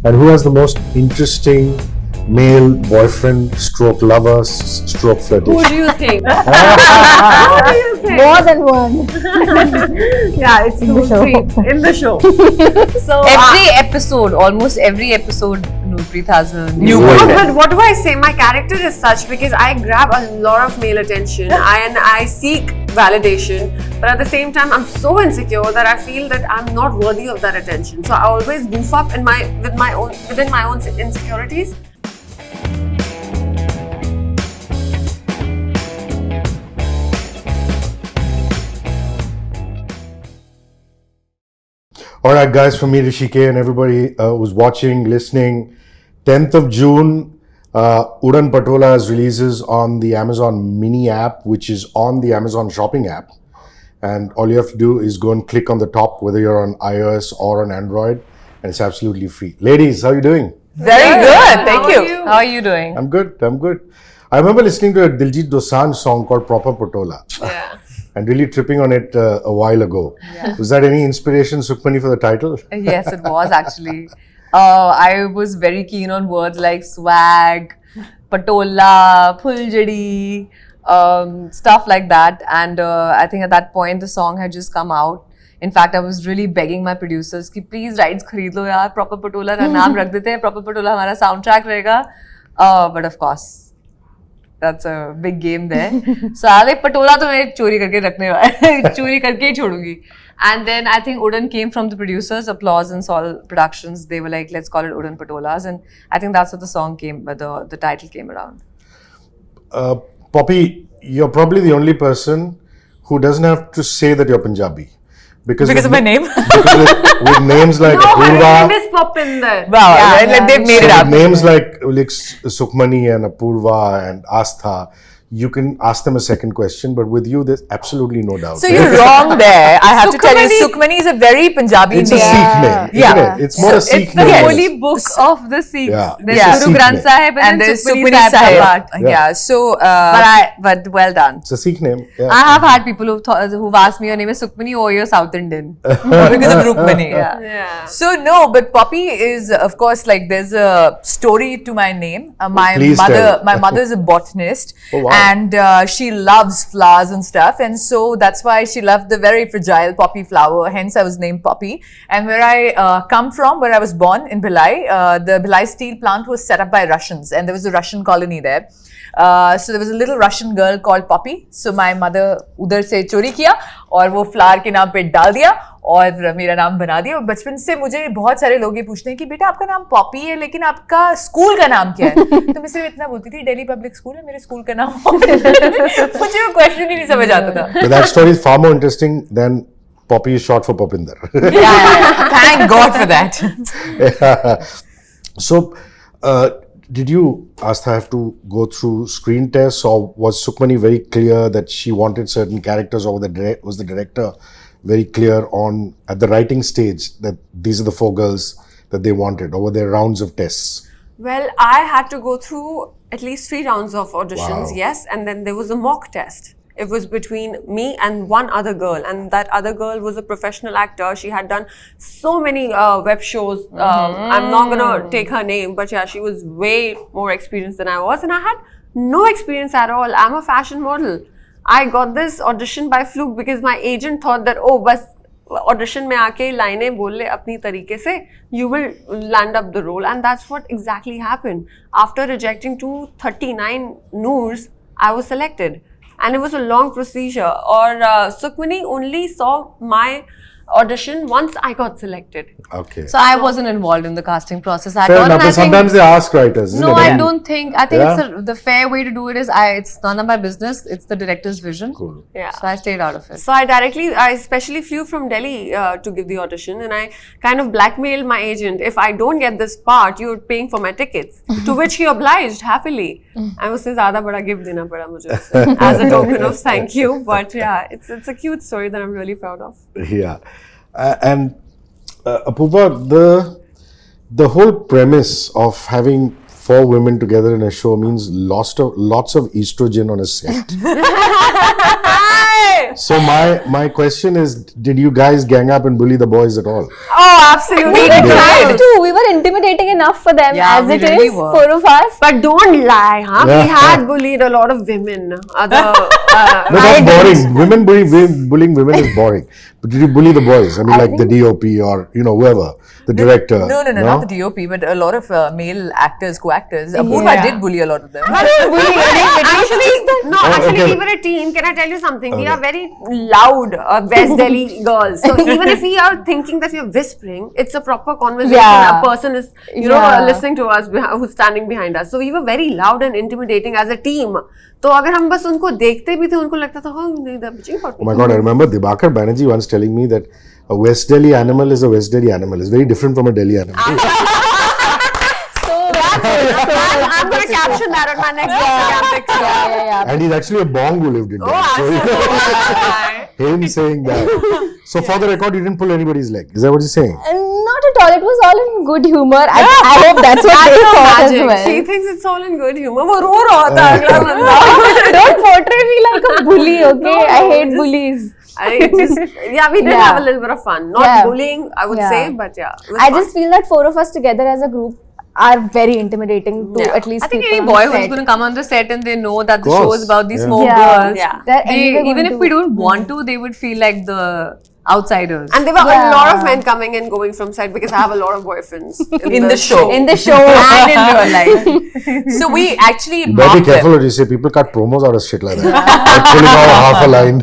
And who has the most interesting male boyfriend stroke lover stroke flirtation? Who do you think? More than one. Yeah, it's In the show. in the show. So Almost every episode, Nurpreet has a New new boyfriend. But what do I say? My character is such because I grab a lot of male attention and I seek validation, but at the same time I'm so insecure that I feel that I'm not worthy of that attention. So I always goof up within my own insecurities. Alright guys, from me Hrishi K and everybody who's watching, listening, 10th of June, Udan Patolas releases on the Amazon mini app, which is on the Amazon shopping app. And all you have to do is go and click on the top, whether you're on iOS or on Android, and it's absolutely free. Ladies, how are you doing? Very good, thank How are you. you? How are you doing? I'm good. I remember listening to a Diljit Dosanjh song called Proper Patola. Yeah. And really tripping on it a while ago. Yeah. Was that any inspiration, Sukhmani, for the title? Yes, it was actually. I was very keen on words like swag, patola, phuljadi, stuff like that. And I think at that point the song had just come out. In fact, I was really begging my producers कि please rights खरीद लो यार, Proper Patola का नाम रख देते हैं, Proper Patola हमारा soundtrack रहेगा. But of course, that's a big game there. साले पटोला तो मैं चोरी करके रखने वाला, चोरी करके ही छोड़ूंगी. And then I think Udan came from the producers, Applause and Sol Productions. They were like, let's call it Udan Patolas, and I think that's what the song came, but the title came around. Poppy, you're probably the only person who doesn't have to say that you're Punjabi. Because of my name. Because with names like No, her name Apoorva, is Popinder. Wow, Yeah, they've made it so up. with names like Sukhmani and Apoorva and Aastha, you can ask them a second question, but with you, there's absolutely no doubt. So you're wrong there. I have to tell you, Sukhmani- Sukhmani is a very Punjabi It's a name. Sikh name, isn't Yeah. it? It's more a Sikh It's the name. holy book of the Sikhs. Yeah. There's Yeah. Guru Sikh Granth name. Sahib and And then there's Sukhmani Sukhmani Sahib Sahib. part. Yeah. So, But well done. It's a Sikh name. Yeah. I have had people who've asked me, your name is Sukhmani or you're South Indian. because of Rukmani. Yeah. Yeah. So no, but Poppy is, of course, like there's a story to my name. Please tell. My mother is a botanist, Oh, wow. and she loves flowers and stuff, and so that's why she loved the very fragile poppy flower. Hence, I was named Poppy. And where I come from, where I was born in Bhilai, the Bhilai steel plant was set up by Russians, and there was a Russian colony there. So there was a little Russian girl called Poppy. So my mother उधर से चोरी किया और वो flower के नाम पे डाल दिया और मेरा नाम बना दिया. और बचपन से मुझे बहुत सारे लोग ये पूछते हैं कि बेटा आपका नाम पॉपी है लेकिन आपका स्कूल का नाम क्या है. तो मैं सिर्फ इतना बोलती थी दिल्ली पब्लिक स्कूल है, मेरे स्कूल का नाम मुझे वो क्वेश्चन ही नहीं समझ आता था. But that story is far more interesting than Poppy is short for Popinder. Yeah. Thank God for that. So, did you, Aastha, have to go through screen tests, or was Sukhmani very clear that she wanted certain characters, or was the director very clear on at the writing stage that these are the 4 girls that they wanted, or were there rounds of tests? Well, I had to go through at least 3 rounds of auditions, Wow. yes, and then there was a mock test. It was between me and one other girl, and that other girl was a professional actor. She had done so many web shows. I'm not gonna take her name, but yeah, she was way more experienced than I was, and I had no experience at all. I'm a fashion model. I got this audition by fluke because my agent thought that, oh, bas audition में आके लाइनें बोल ले अपनी तरीके से, you will land up the role, and that's what exactly happened. After rejecting 239 noors, I was selected. And it was a long procedure. Or Sukhmani only saw my audition once I got selected. Okay. So I wasn't involved in the casting process at Fair all. enough, And I but sometimes think, they ask writers, isn't no, it? I don't think. I think Yeah? the fair way to do it is it's none of my business. It's the director's vision. Cool. Yeah. So I stayed out of it. So I especially flew from Delhi to give the audition, and I kind of blackmailed my agent. If I don't get this part, you're paying for my tickets. To which he obliged happily. I was ज़्यादा बड़ा gift देना पड़ा मुझे उसे, as a token of thank you. But yeah, it's a cute story that I'm really proud of. Yeah. And Apoorva, the whole premise of having 4 women together in a show means lots of estrogen on a set. So my question is, did you guys gang up and bully the boys at all? Oh, absolutely. We tried to. We were intimidating and enough for them Yeah, as we it really is, were. 4 of us. But don't lie, huh? We had bullied a lot of women. No, that's boring. Bullying women is boring. But did you bully the boys? I mean, like the DOP or whoever, the director. No, not the DOP, but a lot of male actors, co-actors. Apoorva did bully a lot of them. Actually, we were a team. Can I tell you something? We are very loud West Delhi girls. So even if we are thinking that we are whispering, it's a proper conversation. Yeah. A person is, listening to us, who's standing behind us. So we were very loud and intimidating as a team. तो अगर हम बस उनको देखते भी थे, उनको लगता था, Oh my God, I remember Dibakar Banerjee once telling me that a West Delhi animal is a West Delhi animal. It's very different from a Delhi animal. I'm going to caption that on my next Instagram picture. Yeah. And he's actually a bong who lived in Delhi. Him saying that. So for the record, you didn't pull anybody's leg. Is that what you're saying? Not at all. It was all in good humor. I hope that's what they thought as well. She thinks it's all in good humor. वो रो रहा होता है अगला बंदा. Don't portray me like a bully, okay? I hate bullies. We did have a little bit of fun. Not bullying, I would say, but yeah. I just feel that 4 of us together as a group are very intimidating to at least I think people any on boy the who's set. going to come on the set and they know that the Of show course, is about these yeah. 4 girls. Yeah. They're They, anyway even going if to- we don't want to, they would feel like the outsiders. And there were a lot of men coming and going from set because I have a lot of boyfriends In the show. in the show And in real life. So we actually You better be marked careful them. what you say. People cut promos out of shit like that. Like pulling out half a line.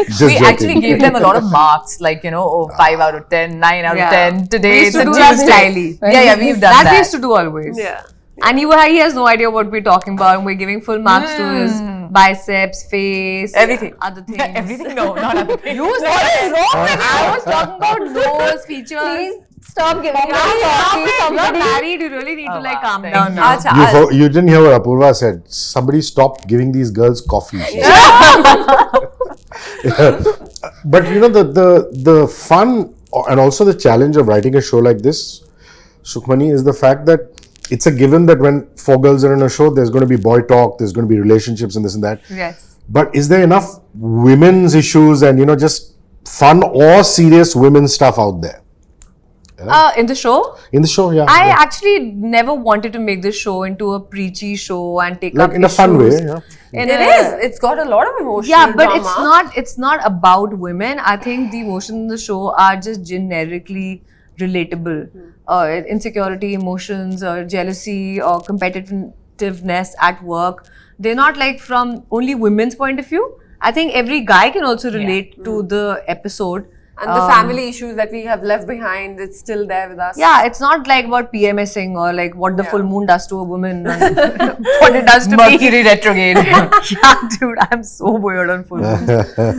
Just We joking. actually gave them a lot of marks, like, 5 out of 10, 9 out of 10. Today We used it's to a do that Tuesday. slyly. Yeah, we've done That that. we used to do always. Yeah. And he has no idea what we're talking about, and we're giving full marks to his biceps, face, Everything. other things. Everything, no, not other things. What is wrong with you? I was talking about nose features. Please stop giving me You're somebody. married, you really need to like calm thank down you. now. You didn't hear what Apoorva said. Somebody stopped giving these girls coffee. She said. But the fun and also the challenge of writing a show like this, Sukhmani, is the fact that it's a given that when 4 girls are in a show, there's going to be boy talk, there's going to be relationships and this and that. Yes. But is there enough women's issues and just fun or serious women stuff out there? In the show? In the show, yeah. I yeah. actually never wanted to make this show into a preachy show and take Like up in a fun way, issues. yeah. It is. It's got a lot of emotion. Yeah, but it's not about women. I think the emotions in the show are just generically relatable. Insecurity, emotions, or jealousy, or competitiveness at work. They're not like from only women's point of view. I think every guy can also relate to the episode. And the family issues that we have left behind, it's still there with us. Yeah, it's not like about PMSing or like what the full moon does to a woman and what it does to Mercury retrograde. Yeah, dude, I'm so weird on full moon.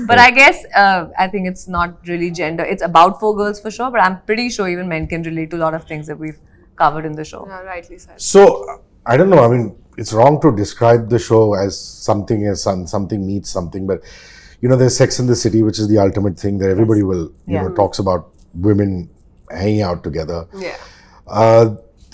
But I guess I think it's not really gender. It's about 4 girls for sure, but I'm pretty sure even men can relate to a lot of things that we've covered in the show. Yeah, rightly said. So, I don't know. I mean, it's wrong to describe the show as something meets something, but there's Sex in the City, which is the ultimate thing that everybody will, talks about women hanging out together. Yeah.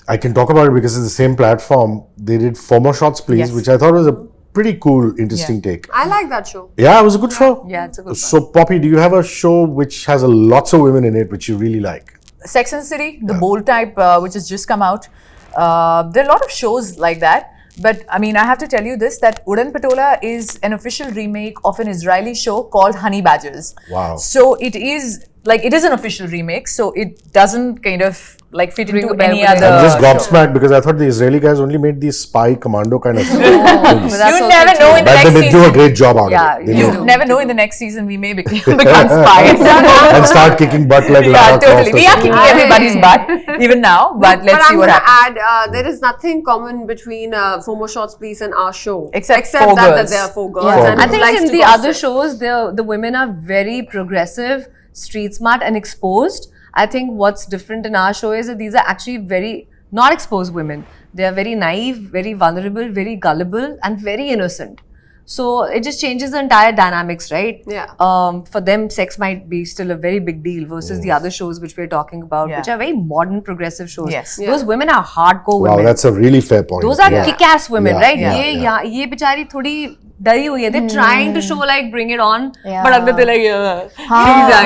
I can talk about it because it's the same platform. They did 4 More Shots, Please, which I thought was a pretty cool, interesting take. I like that show. Yeah, it was a good show. Yeah, it's a good So, Poppy, do you have a show which has lots of women in it, which you really like? Sex and the City, the bold type, which has just come out. There are a lot of shows like that. But I mean, I have to tell you this, that Udan Patola is an official remake of an Israeli show called Honey Badgers. Wow. So it is an official remake, so it doesn't kind of like fit Ring into a bell any with it. other I'm just show. gobsmacked because I thought the Israeli guys only made these spy commando kind of things. That's You also never know in the But next they do a season. great job out Yeah, of it. They you do. You never know, in the next season we may become spies. And start kicking butt like Yeah, Lara Croft totally. or We are something. kicking everybody's butt even now, but let's see I'm what gonna happens. add, there is nothing common between 4 More Shots, Please and our show. Except 4 that girls. there are 4 girls. Yeah. And I who think likes in to the gossip. other shows, the women are very progressive, street smart, and exposed. I think what's different in our show is that these are actually very not exposed women. They are very naive, very vulnerable, very gullible, and very innocent. So it just changes the entire dynamics, right? Yeah. For them, sex might be still a very big deal versus the other shows which we're talking about, Yeah. which are very modern, progressive shows. Yes. Those women are hardcore Wow, women. that's a really fair point. Those are Yeah. kick-ass women, Yeah, right? yeah, ये बिचारी थोड़ी डरी हुई है. They're trying to show like bring it on, Yeah. but अंदर they're like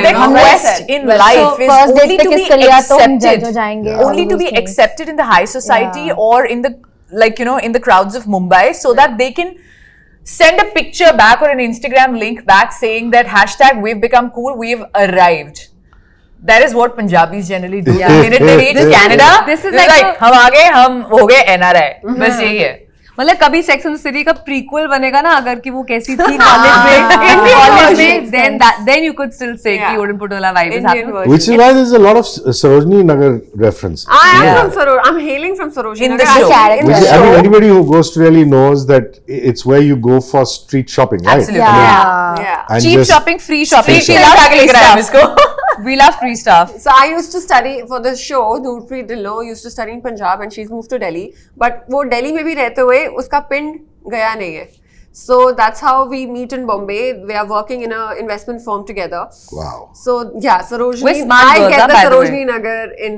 Their quest in life is first only date to पे be किसके लिया तो हम accepted, जज हो जाएंगे. only all to those be things. accepted in the high society Yeah. or in the in the crowds of Mumbai, so that they can send a picture back or an Instagram link back saying that hashtag we've become cool, we've arrived. That is what Punjabis generally do. The minute they reach Canada, this is they're like हम आ गए, हम हो गए NRI. बस यही है. मतलब कभी सेक्स एंड द सिटी का प्रीक्वल बनेगा ना, अगर कि वो कैसी थी कॉलेज में, then you could still say कि Udan Patola vibe is Indian happening. version. Which is why there's a lot of Sarojini Nagar reference. I am from Sarojini. I'm hailing from Sarojini. In the Nagar. show. Character. In the Which, I mean, show. anybody who goes to Delhi knows that it's where you go for street shopping, right? Absolutely. Yeah. Yeah. And Cheap just- shopping, free shopping. Free She shopping. loves free stuff. We love free stuff. So I used to study for the show. Nurpreet Dhillon used to study in Punjab and she's moved to Delhi. But वो Delhi में भी रहते हुए उसका पिंड गया नहीं है. So that's how we meet in Bombay. We are working in an investment firm together. Wow. So yeah, Sarojini. We're smart I girls, get the by the way. Sarojini Nagar in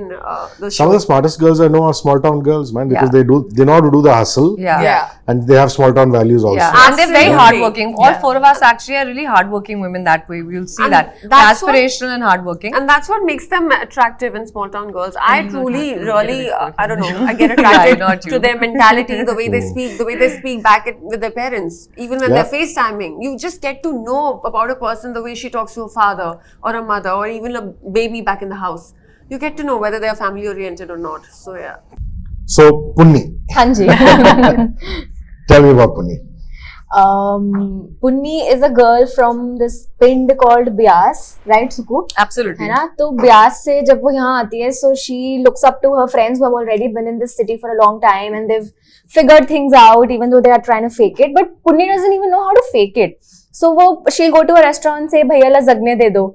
the show. Some of the smartest girls I know are small town girls, man, because Yeah. they know how to do the hustle, Yeah. and they have small town values also. Yeah, and they're very Absolutely. hardworking. All four of us actually are really hardworking women that way. We'll see And that. They're that's what- aspirational and hardworking. And that's what makes them attractive in small town girls. I truly, really, I don't know, I get Yeah, attracted not you. to their mentality, the way they speak, the way they speak back with their parents, even when Yeah. they're FaceTiming. You just get to know about a person the way she talks to a father or a mother or even a baby back in the house. You get to know whether they're family oriented or not. So yeah. So, Punni, हाँ जी. tell me about Punni. Punni is a girl from this pind called Byas, right, Sukhu? Absolutely. है ना, तो ब्यास से जब वो यहाँ आती है, so she looks up to her friends who have already been in this city for a long time and they've figured things out even though they are trying to fake it, but Punni doesn't even know how to fake it. So she'll go to a restaurant and say भैया ला जगने दे दो.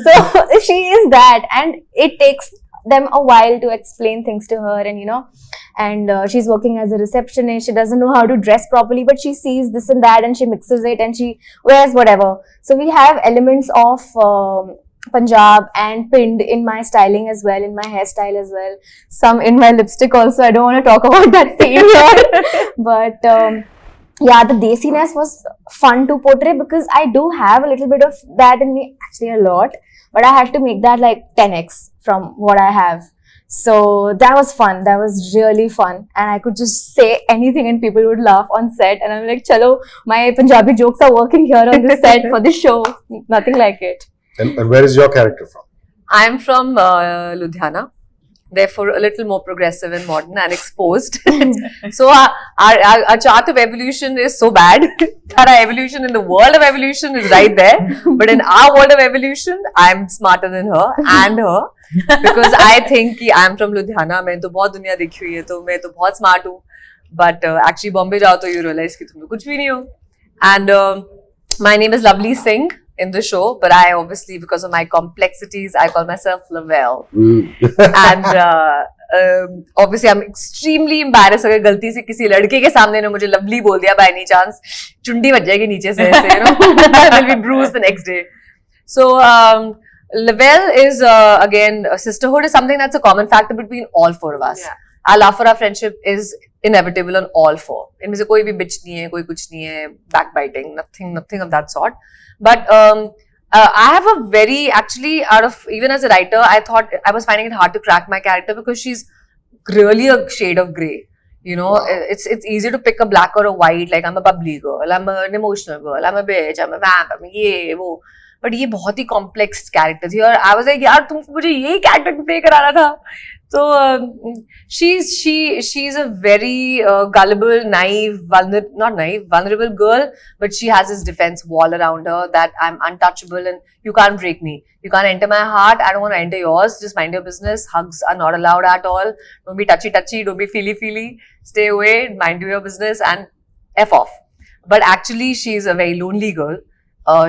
So she is that, and it takes them a while to explain things to her, and she's working as a receptionist. She doesn't know how to dress properly, but she sees this and that and she mixes it and she wears whatever. So we have elements of Punjab and pinned in my styling as well, in my hairstyle as well, some in my lipstick also. I don't want to talk about that scene here, but yeah, the desiness was fun to portray because I do have a little bit of that in me, actually a lot, but I had to make that like 10x from what I have. So that was fun. That was really fun, and I could just say anything and people would laugh on set, and I'm like, chalo, my Punjabi jokes are working here on this set for this show. Nothing like it. And where is your character from? I'm from Ludhiana, therefore a little more progressive and modern and exposed. So our chart of evolution is so bad that our evolution in the world of evolution is right there. But in our world of evolution, I'm smarter than her and her. Because I think कि I'm from Ludhiana, मैंने तो बहुत दुनिया देखी हुई है, तो मैं तो बहुत smart हूँ. But actually Bombay जाओ तो you realize कि तुम कुछ भी नहीं हो. And my name is Lovely Singh in the show, but I obviously, because of my complexities, I call myself Lavelle. And obviously I'm extremely embarrassed अगर गलती से किसी लड़के के सामने ने मुझे lovely बोल दिया by any chance, चुंडी बज जाएगी नीचे से ऐसे, I will be bruised the next day. So Lavelle is again, sisterhood is something that's a common factor between all four of us. Yeah. Our love for our friendship is inevitable on all four. इनमें से कोई भी bitch नहीं है, कोई कुछ नहीं है, backbiting, nothing of that sort. But I have a very, actually, even as a writer, I thought I was finding it hard to crack my character because she's really a shade of grey. It's easy to pick a black or a white, like I'm a bubbly girl, I'm an emotional girl, I'm a bitch, I'm a vamp, I'm ये वो. But ये बहुत ही complex character थी और I was like, यार तुमको मुझे यही character play कराना था. So she's a very gullible, naive, vulnerable girl, but she has this defense wall around her that I'm untouchable and you can't break me. You can't enter my heart. I don't want to enter yours. Just mind your business. Hugs are not allowed at all. Don't be touchy. Don't be feely. Stay away. Mind your business and F off. But actually, she's a very lonely girl.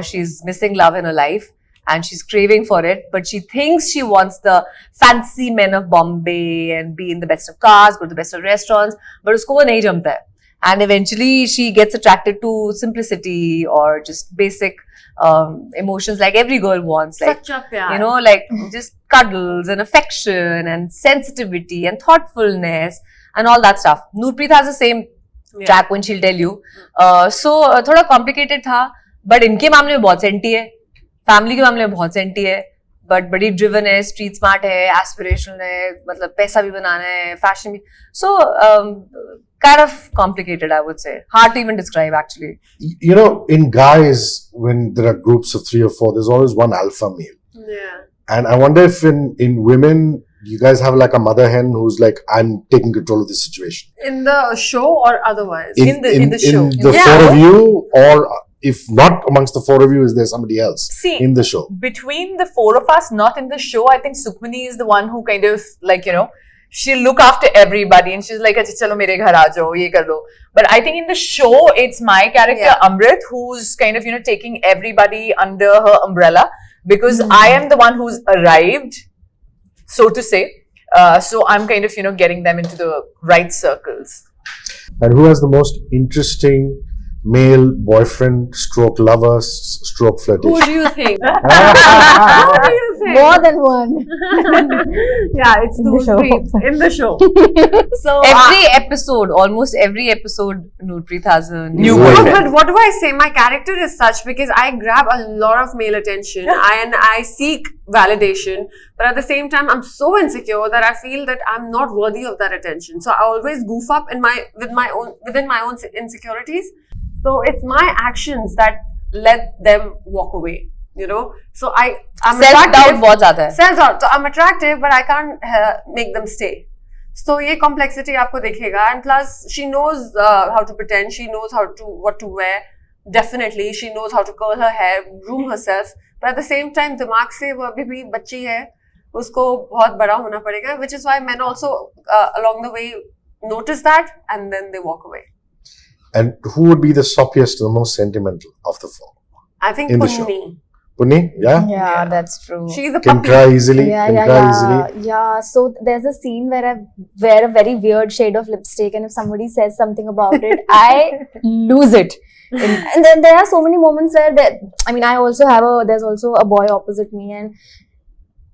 She's missing love in her life. And she's craving for it, but she thinks she wants the fancy men of Bombay and be in the best of cars, go to the best of restaurants, but usko wo nahi jamta hai. And eventually she gets attracted to simplicity or just basic emotions like every girl wants, like, like just cuddles and affection and sensitivity and thoughtfulness and all that stuff. Nurpreet has the same track when she'll tell you. So थोड़ा complicated था, but इनके मामले में बहुत senti है, family के मामले में बहुत सेंटी है, but बड़ी driven है, street smart है, aspirational है, मतलब पैसा भी बनाना है, fashion भी, so kind of complicated, I would say. Hard to even describe, actually. You know, in guys, when there are groups of 3 or 4, there's always one alpha male. Yeah. And I wonder if in women, you guys have like a mother hen who's like, I'm taking control of the situation. In the show or otherwise? In the show. In the Yeah. 4 of you, or if not amongst the 4 of you, is there somebody else See, in the show? between the 4 of us, not in the show, I think Sukhmani is the one who kind of like, you know, she'll look after everybody and she's like, "Acha, chalo mere ghar aa jao, ye kar lo." But I think in the show, it's my character Amrit who's kind of, you know, taking everybody under her umbrella because I am the one who's arrived, so to say. So I'm kind of, you know, getting them into the right circles. And who has the most interesting male boyfriend stroke lover stroke Who flirtation? do you think? Who do you think? More than one. Yeah, it's In the two, show. three in the show. So Every episode, almost every episode, Nurpreet has a new Right. boyfriend. but what do I say? My character is such because I grab a lot of male attention and I seek validation, but at the same time, I'm so insecure that I feel that I'm not worthy of that attention. So I always goof up within my own insecurities. So it's my actions that let them walk away. You know, so I'm Self doubt attractive. बहुत ज्यादा है. Self doubt. So I'm attractive, but I can't make them stay. So ये complexity आपको दिखेगा, and plus she knows how to pretend. She knows what to wear. Definitely, she knows how to curl her hair, groom herself. But at the same time, दिमाग से वो अभी भी बच्ची है, उसको बहुत बड़ा होना पड़ेगा. Which is why men also along the way notice that, and then they walk away. And who would be the soppiest, the most sentimental of the 4? I think In the show. Punni. Punni? Yeah? Yeah, that's true. She's a Can puppy. cry easily. Yeah, can yeah, cry yeah. easily. Yeah, so there's a scene where I wear a very weird shade of lipstick, and if somebody says something about it, I lose it. And then there are so many moments where I also there's also a boy opposite me, and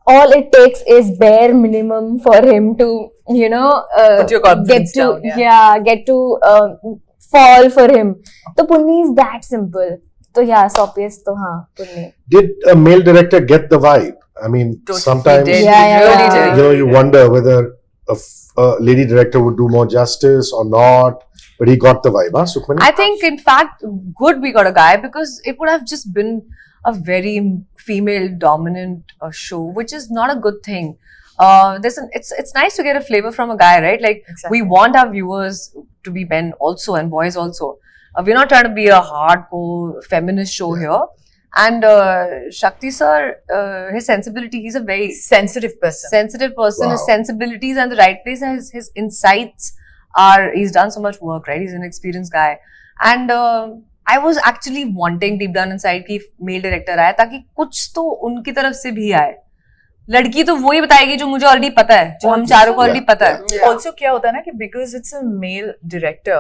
all it takes is bare minimum for him to, you know, Put your confidence get to, down, get to fall for him. So Punni is that simple. So yeah, soppiest to हाँ, Punni. Did a male director get the vibe? I mean, Totally sometimes did. Yeah, He really yeah. did. you wonder whether a lady director would do more justice or not. But he got the vibe, huh, Sukhmani? I think, in fact, good we got a guy because it would have just been a very female dominant show, which is not a good thing. It's nice to get a flavor from a guy, right? Like Exactly. we want our viewers to be men also and boys also. We're not trying to be a hardcore feminist show here. And Shakti sir, his sensibility, he's a very Sensitive person. sensitive person. Wow. His sensibilities and the right place, and his insights he's done so much work, right? He's an experienced guy. And I was actually wanting deep down inside कि mail director आए ताकि कुछ तो उनकी तरफ से भी आए. लड़की तो वही बताएगी जो मुझे ऑलरेडी पता है, जो हम चारों को ऑलरेडी पता है. Also क्या होता है ना कि because it's a male director,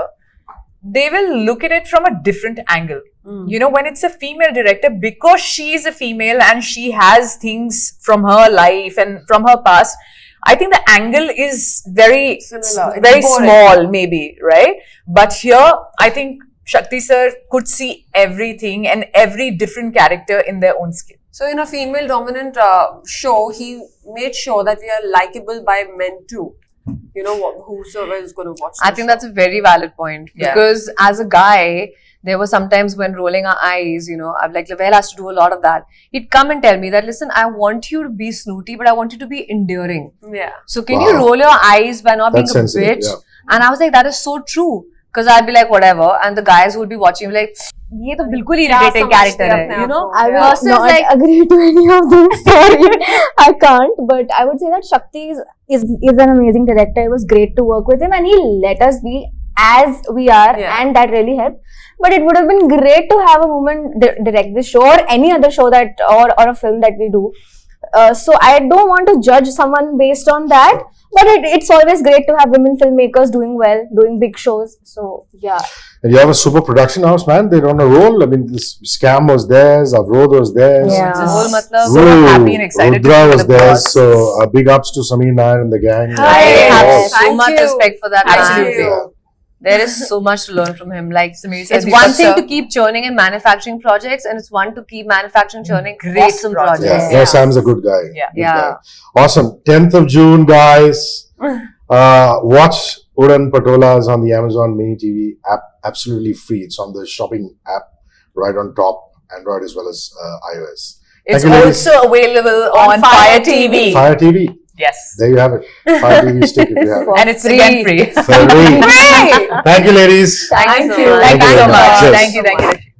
they will look at it from a different angle. You know, when it's a female director, because she is a female and she has things from her life and from her past, I think the angle is very, Similar. It's very boring. small maybe, right? But here, I think Shakti sir could see everything and every different character in their own skin. So in a female dominant show, he made sure that we are likable by men too. You know, whosoever is going to watch I the think show. that's a very valid point Yeah. because as a guy, there were sometimes when rolling our eyes, you know, I'm like, Lavelle has to do a lot of that. He'd come and tell me that, listen, I want you to be snooty, but I want you to be endearing. Yeah. So can Wow. you roll your eyes by not That's being a sensitive, bitch? yeah. And I was like, that is so true. Because I'd be like, whatever. And the guys who would be watching, like, ये तो बिल्कुल irritating character है, you know? I will Versus not like, agree to any of this. Sorry, I can't. But I would say that Shakti is an amazing director. It was great to work with him, and he let us be as we are, Yeah. and that really helped. But it would have been great to have a woman direct this show or any other show that or a film that we do. So I don't want to judge someone based on that. But it's always great to have women filmmakers doing well, doing big shows. So yeah. And you have a super production house, man. They're on a roll. I mean, this Scam was theirs, Apoorva was theirs. Yeah. whole matlab, So Roo, happy and excited to Rudra be was with the there. boss. So big ups to Sameer Nair and the gang. I have Yes. so Thank much you. respect for that. Absolutely. man. Yeah. There is so much to learn from him. Like, Sameer said it's the one first thing sir- to keep churning and manufacturing projects, and it's one to keep manufacturing, churning Great awesome projects. projects. Yeah, no, Sam's a good guy. Yeah. Good Yeah. guy. Awesome. 10th of June, guys. Watch Udan Patolas on the Amazon Mini TV app. Absolutely free. It's on the shopping app right on top, Android as well as iOS. It's Thank you, ladies. also available on Fire TV. Fire TV. Yes. There you have it. Fire TV stick if you have it. And it's again free. Free. Thank you, ladies. Thank you. so much. Thank you so Cheers. much. Thank you.